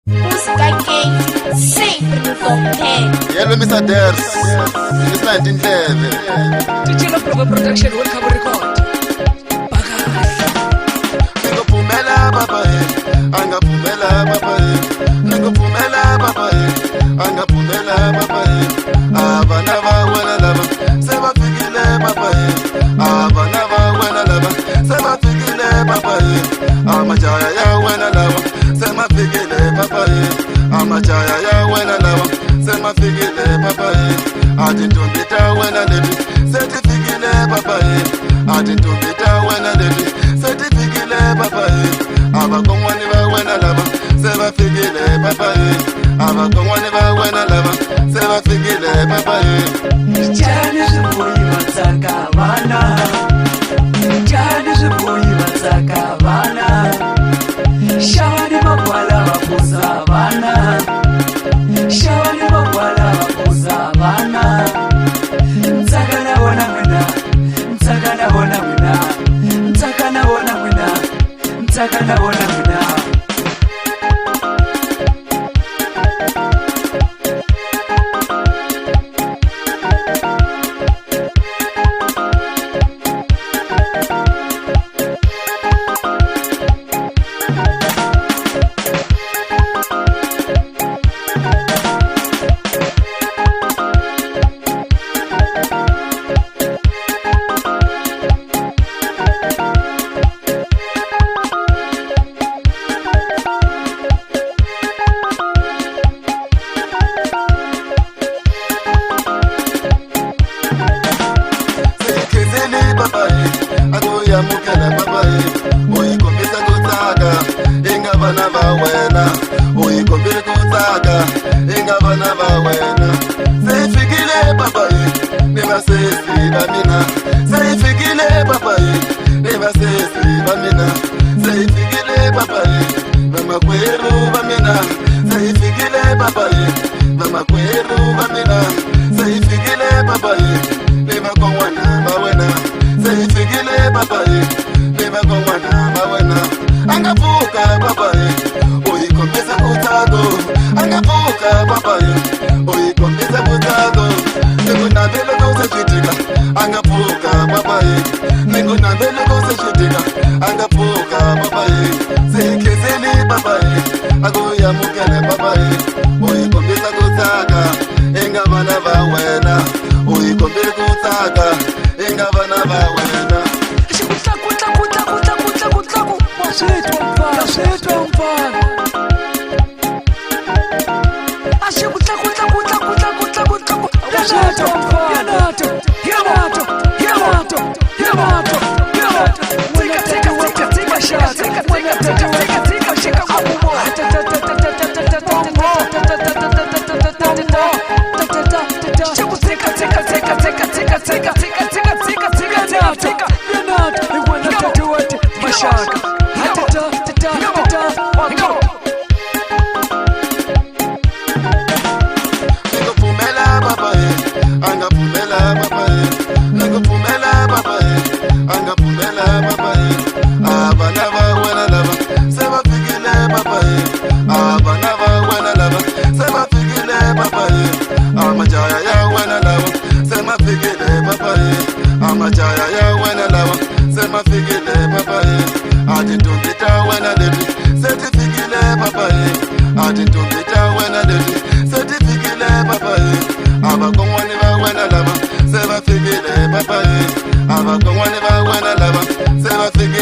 Música quente, sempre no top 10. Yellow Mr. Ders, it's 19 Leve. Digital Prova Production, welcome record. Ningopumela baba angapumela baba ningopumela baba angapumela baba abana bawena laba sebafikile baba abana bawena laba sebafikile baba amajaya ya wena laba semafikile baba amajaya ya wena laba semafikile baba atintombita wena lebi setifikile baba atintombita wena lebi setifikile baba abakongwani ba wena laba sebafikile baba abakongwani ba wena laba sebafikile baba Jani zibuyi matsaka bana Jani zibuyi matsaka bana Shawani makwala bapuza bana Shawani makwala bapuza bana Ntsakana bona mina Ntsakana bona mina Ntsakana bona mina Ntsakana bona mina Yamukela baba uyikombisa kutsaka ingabana bawena uyikombisa kutsaka ingabana bawena seyifikile baba nebasesi bamina seyifikile baba nebasesi bamina seyifikile baba bamakweru bamina seyifikile baba bamakweru bamina seyifikile baba nebakongwana bawena seyifikile baba nebakongwana bawena angavuka baba uyikombisa kutsako angavuka baba uyikombisa kutsako ningunabele kusejitika angavuka baba ningunabele kusejitika angavuka baba seyikhezeli baba akuyamukele baba uyikombisa kutsaka ingabana bawena uyikombisa kutsaka ingabana bawena amajaya ya wena lawa semafikile baba amajaya ya wena lawa semafikile baba atintombita wena lebi setifikile baba atintombita wena lebi setifikile baba abakongwani ba wena laba sebafikile baba abakongwani ba wena laba sebafikile